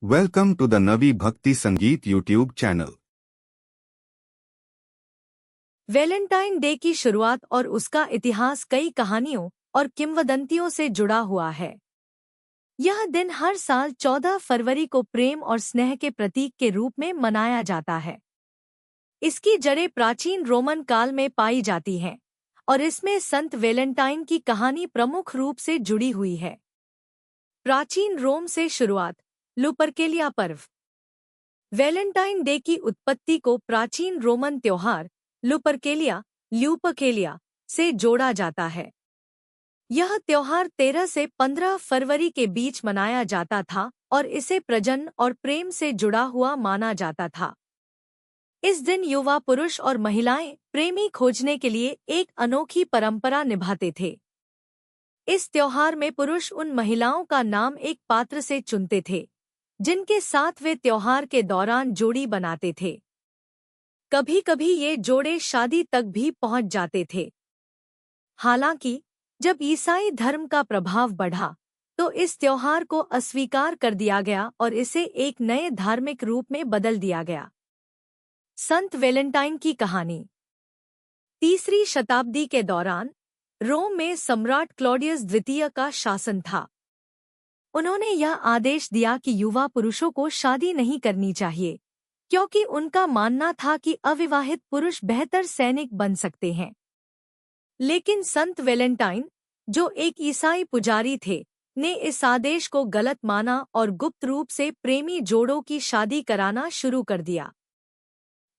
Welcome to the Navi Bhakti Sangeet YouTube channel. Valentine day की शुरुआत और उसका इतिहास कई कहानियों और किंवदंतियों से जुड़ा हुआ है। यह दिन हर साल 14 फरवरी को प्रेम और स्नेह के प्रतीक के रूप में मनाया जाता है। इसकी जड़ें प्राचीन रोमन काल में पाई जाती हैं और इसमें संत वैलेंटाइन की कहानी प्रमुख रूप से जुड़ी हुई है। प्राचीन रोम से शुरुआत। लुपरकेलिया पर्व। वैलेंटाइन डे की उत्पत्ति को प्राचीन रोमन त्योहार लुपरकेलिया ल्यूपकेलिया से जोड़ा जाता है। यह त्योहार 13 से 15 फरवरी के बीच मनाया जाता था और इसे प्रजनन और प्रेम से जुड़ा हुआ माना जाता था। इस दिन युवा पुरुष और महिलाएं प्रेमी खोजने के लिए एक अनोखी परंपरा निभाते थे। इस त्योहार में पुरुष उन महिलाओं का नाम एक पात्र से चुनते थे जिनके साथ वे त्योहार के दौरान जोड़ी बनाते थे। कभी कभी ये जोड़े शादी तक भी पहुंच जाते थे। हालांकि जब ईसाई धर्म का प्रभाव बढ़ा तो इस त्योहार को अस्वीकार कर दिया गया और इसे एक नए धार्मिक रूप में बदल दिया गया। संत वैलेंटाइन की कहानी। 3री शताब्दी के दौरान रोम में सम्राट क्लॉडियस द्वितीय का शासन था। उन्होंने यह आदेश दिया कि युवा पुरुषों को शादी नहीं करनी चाहिए, क्योंकि उनका मानना था कि अविवाहित पुरुष बेहतर सैनिक बन सकते हैं। लेकिन संत वैलेंटाइन, जो एक ईसाई पुजारी थे, ने इस आदेश को गलत माना और गुप्त रूप से प्रेमी जोड़ों की शादी कराना शुरू कर दिया।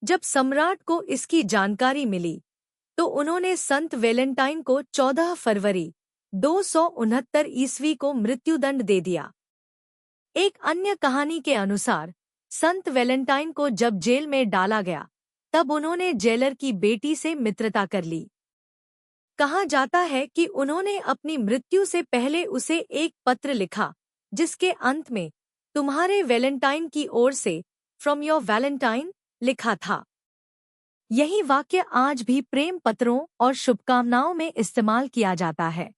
जब सम्राट को इसकी जानकारी मिली तो उन्होंने संत वैलेंटाइन को 14 फरवरी 269 ईस्वी को मृत्युदंड दे दिया। एक अन्य कहानी के अनुसार संत वैलेंटाइन को जब जेल में डाला गया तब उन्होंने जेलर की बेटी से मित्रता कर ली। कहा जाता है कि उन्होंने अपनी मृत्यु से पहले उसे एक पत्र लिखा जिसके अंत में तुम्हारे वैलेंटाइन की ओर से फ्रॉम योर वैलेंटाइन लिखा था। यही वाक्य आज भी प्रेम पत्रों और शुभकामनाओं में इस्तेमाल किया जाता है।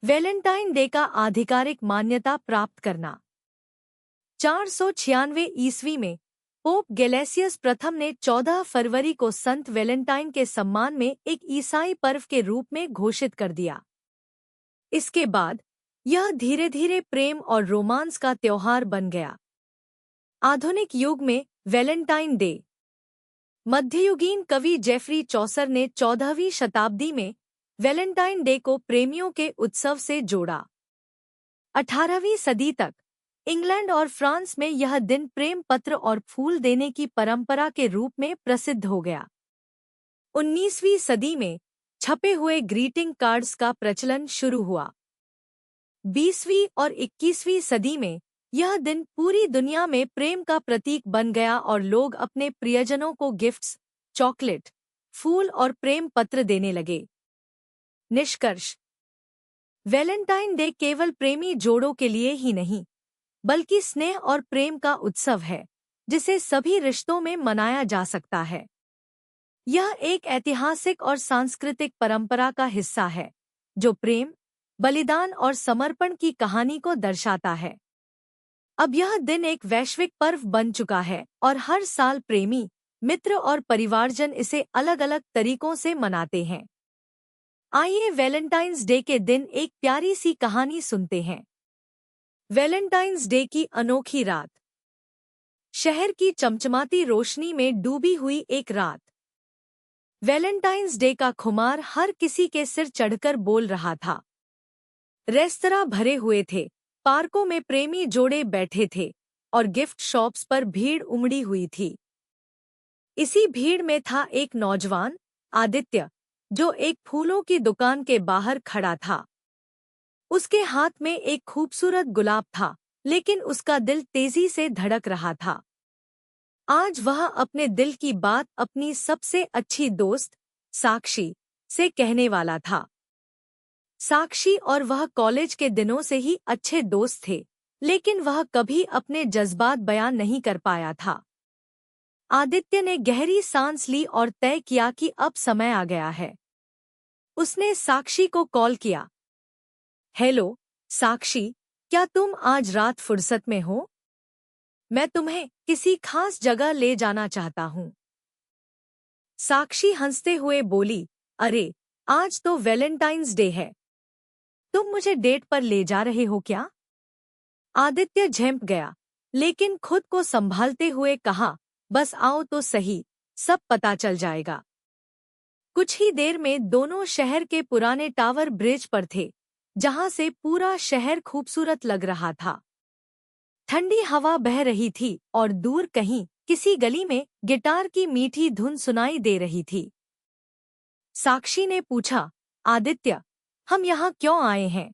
वैलेंटाइन डे का आधिकारिक मान्यता प्राप्त करना। 496 ईस्वी में पोप गैलेसियस प्रथम ने 14 फरवरी को संत वैलेंटाइन के सम्मान में एक ईसाई पर्व के रूप में घोषित कर दिया। इसके बाद यह धीरे धीरे प्रेम और रोमांस का त्योहार बन गया। आधुनिक युग में वैलेंटाइन डे। मध्ययुगीन कवि जेफरी चौसर ने 14वीं शताब्दी में वैलेंटाइन डे को प्रेमियों के उत्सव से जोड़ा। 18वीं सदी तक इंग्लैंड और फ्रांस में यह दिन प्रेम पत्र और फूल देने की परंपरा के रूप में प्रसिद्ध हो गया। 19वीं सदी में छपे हुए ग्रीटिंग कार्ड्स का प्रचलन शुरू हुआ। 20वीं और 21वीं सदी में यह दिन पूरी दुनिया में प्रेम का प्रतीक बन गया और लोग अपने प्रियजनों को गिफ्ट्स, चॉकलेट, फूल और प्रेम पत्र देने लगे। निष्कर्ष। वैलेंटाइन डे केवल प्रेमी जोड़ों के लिए ही नहीं, बल्कि स्नेह और प्रेम का उत्सव है, जिसे सभी रिश्तों में मनाया जा सकता है। यह एक ऐतिहासिक और सांस्कृतिक परंपरा का हिस्सा है, जो प्रेम, बलिदान और समर्पण की कहानी को दर्शाता है। अब यह दिन एक वैश्विक पर्व बन चुका है और हर साल प्रेमी, मित्र और परिवारजन इसे अलग अलग तरीकों से मनाते हैं। आइए वैलेंटाइंस डे के दिन एक प्यारी सी कहानी सुनते हैं। वैलेंटाइंस डे की अनोखी रात। शहर की चमचमाती रोशनी में डूबी हुई एक रात। वैलेंटाइंस डे का खुमार हर किसी के सिर चढ़कर बोल रहा था। रेस्तरां भरे हुए थे, पार्कों में प्रेमी जोड़े बैठे थे और गिफ्ट शॉप्स पर भीड़ उमड़ी हुई थी। इसी भीड़ में था एक नौजवान, आदित्य, जो एक फूलों की दुकान के बाहर खड़ा था। उसके हाथ में एक खूबसूरत गुलाब था, लेकिन उसका दिल तेजी से धड़क रहा था। आज वह अपने दिल की बात अपनी सबसे अच्छी दोस्त, साक्षी, से कहने वाला था। साक्षी और वह कॉलेज के दिनों से ही अच्छे दोस्त थे, लेकिन वह कभी अपने जज्बात बयान नहीं कर पाया था। आदित्य ने गहरी सांस ली और तय किया कि अब समय आ गया है। उसने साक्षी को कॉल किया। हेलो, साक्षी, क्या तुम आज रात फुर्सत में हो? मैं तुम्हें किसी खास जगह ले जाना चाहता हूँ। साक्षी हंसते हुए बोली, अरे, आज तो वैलेंटाइंस डे है। तुम मुझे डेट पर ले जा रहे हो क्या? आदित्य झेंप गया, लेकिन खुद को संभालते हुए कहा, बस आओ तो सही, सब पता चल जाएगा। कुछ ही देर में दोनों शहर के पुराने टावर ब्रिज पर थे, जहां से पूरा शहर खूबसूरत लग रहा था। ठंडी हवा बह रही थी और दूर कहीं किसी गली में गिटार की मीठी धुन सुनाई दे रही थी। साक्षी ने पूछा, आदित्य, हम यहाँ क्यों आए हैं?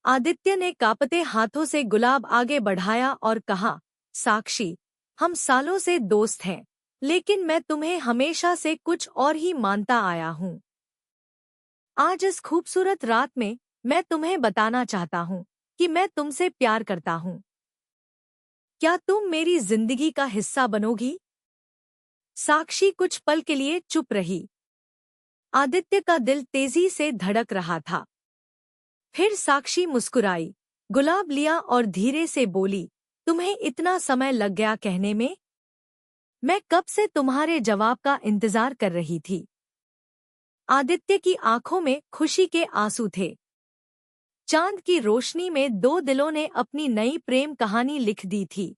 आदित्य ने कांपते हाथों से गुलाब आगे बढ़ाया और कहा, साक्षी, हम सालों से दोस्त हैं, लेकिन मैं तुम्हें हमेशा से कुछ और ही मानता आया हूँ। आज इस खूबसूरत रात में मैं तुम्हें बताना चाहता हूँ कि मैं तुमसे प्यार करता हूँ। क्या तुम मेरी जिंदगी का हिस्सा बनोगी? साक्षी कुछ पल के लिए चुप रही। आदित्य का दिल तेजी से धड़क रहा था। फिर साक्षी मुस्कुराई, गुलाब लिया और धीरे से बोली, तुम्हें इतना समय लग गया कहने में? मैं कब से तुम्हारे जवाब का इंतजार कर रही थी। आदित्य की आंखों में खुशी के आंसू थे। चांद की रोशनी में दो दिलों ने अपनी नई प्रेम कहानी लिख दी थी।